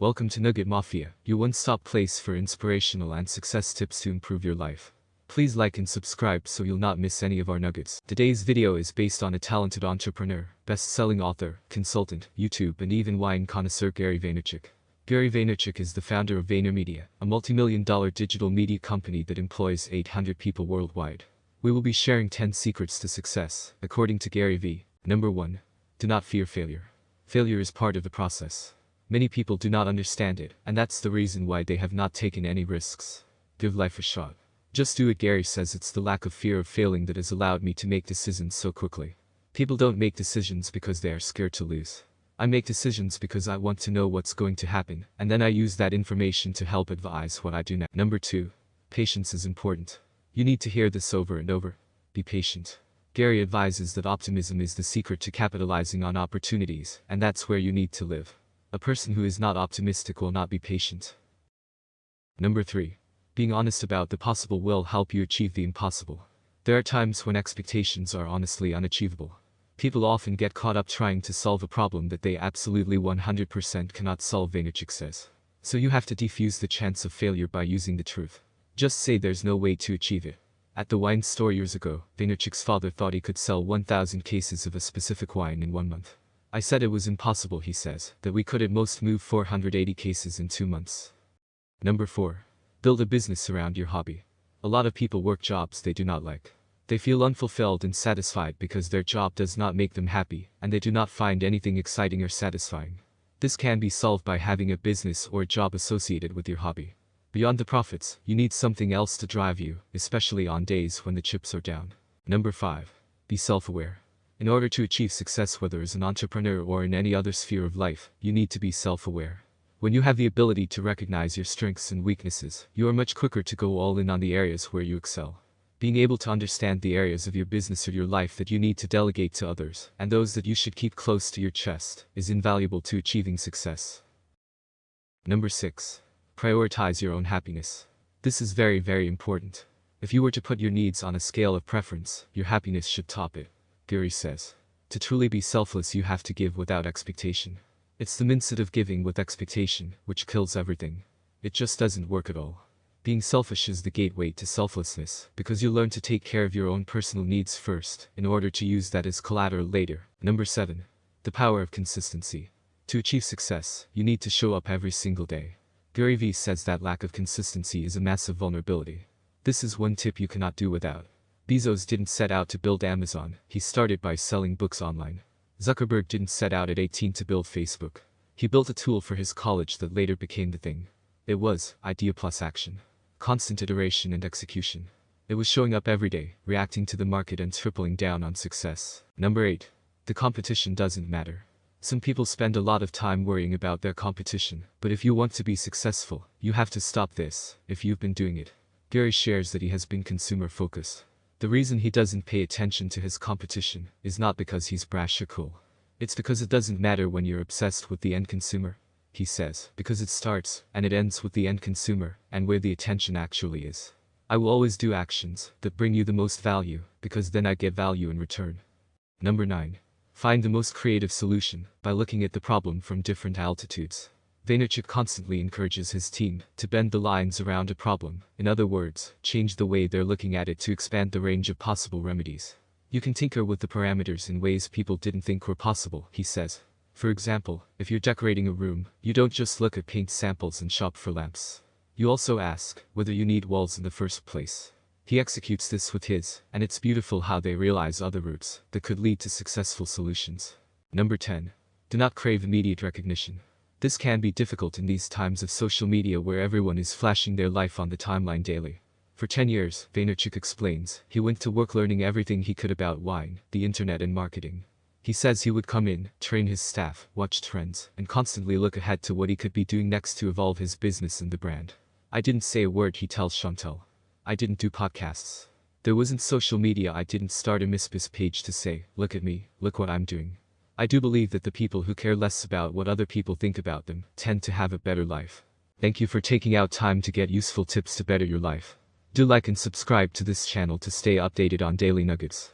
Welcome to Nugget Mafia, your one-stop place for inspirational and success tips to improve your life. Please like and subscribe so you'll not miss any of our nuggets. Today's video is based on a talented entrepreneur, best-selling author, consultant, YouTube and even wine connoisseur Gary Vaynerchuk. Gary Vaynerchuk is the founder of VaynerMedia, a multi-million-dollar digital media company that employs 800 people worldwide. We will be sharing 10 secrets to success, according to GaryVee. Number 1. Do not fear failure. Failure is part of the process. Many people do not understand it, and that's the reason why they have not taken any risks. Give life a shot. Just do it. Gary says it's the lack of fear of failing that has allowed me to make decisions so quickly. People don't make decisions because they are scared to lose. I make decisions because I want to know what's going to happen, and then I use that information to help advise what I do next. Number 2. Patience is important. You need to hear this over and over. Be patient. Gary advises that optimism is the secret to capitalizing on opportunities, and that's where you need to live. A person who is not optimistic will not be patient. Number 3. Being honest about the possible will help you achieve the impossible. There are times when expectations are honestly unachievable. People often get caught up trying to solve a problem that they absolutely 100% cannot solve, Vaynerchuk says. So you have to defuse the chance of failure by using the truth. Just say there's no way to achieve it. At the wine store years ago, Vaynerchuk's father thought he could sell 1,000 cases of a specific wine in 1 month. I said it was impossible, he says, that we could at most move 480 cases in 2 months. Number 4. Build a business around your hobby. A lot of people work jobs they do not like. They feel unfulfilled and satisfied because their job does not make them happy, and they do not find anything exciting or satisfying. This can be solved by having a business or a job associated with your hobby. Beyond the profits, you need something else to drive you, especially on days when the chips are down. Number 5. Be self-aware. In order to achieve success, whether as an entrepreneur or in any other sphere of life, you need to be self-aware. When you have the ability to recognize your strengths and weaknesses, you are much quicker to go all in on the areas where you excel. Being able to understand the areas of your business or your life that you need to delegate to others, and those that you should keep close to your chest, is invaluable to achieving success. Number 6. Prioritize your own happiness. This is very, very important. If you were to put your needs on a scale of preference, your happiness should top it. Gary says, to truly be selfless you have to give without expectation. It's the mindset of giving with expectation which kills everything. It just doesn't work at all. Being selfish is the gateway to selflessness, because you learn to take care of your own personal needs first, in order to use that as collateral later. Number 7. The power of consistency. To achieve success, you need to show up every single day. GaryVee says that lack of consistency is a massive vulnerability. This is one tip you cannot do without. Bezos didn't set out to build Amazon, he started by selling books online. Zuckerberg didn't set out at 18 to build Facebook. He built a tool for his college that later became the thing. It was idea plus action. Constant iteration and execution. It was showing up every day, reacting to the market and tripling down on success. Number 8. The competition doesn't matter. Some people spend a lot of time worrying about their competition, but if you want to be successful, you have to stop this, if you've been doing it. Gary shares that he has been consumer focused. The reason he doesn't pay attention to his competition is not because he's brash or cool. It's because it doesn't matter when you're obsessed with the end consumer, he says, because it starts and it ends with the end consumer and where the attention actually is. I will always do actions that bring you the most value, because then I get value in return. Number 9. Find the most creative solution by looking at the problem from different altitudes. Vaynerchuk constantly encourages his team to bend the lines around a problem, in other words, change the way they're looking at it to expand the range of possible remedies. You can tinker with the parameters in ways people didn't think were possible, he says. For example, if you're decorating a room, you don't just look at paint samples and shop for lamps. You also ask whether you need walls in the first place. He executes this with his, and it's beautiful how they realize other routes that could lead to successful solutions. Number 10. Do not crave immediate recognition. This can be difficult in these times of social media where everyone is flashing their life on the timeline daily. For 10 years, Vaynerchuk explains, he went to work learning everything he could about wine, the internet and marketing. He says he would come in, train his staff, watch trends, and constantly look ahead to what he could be doing next to evolve his business and the brand. I didn't say a word, he tells Chantel. I didn't do podcasts. There wasn't social media. I didn't start a MySpace page to say, look at me, look what I'm doing. I do believe that the people who care less about what other people think about them tend to have a better life. Thank you for taking out time to get useful tips to better your life. Do like and subscribe to this channel to stay updated on daily nuggets.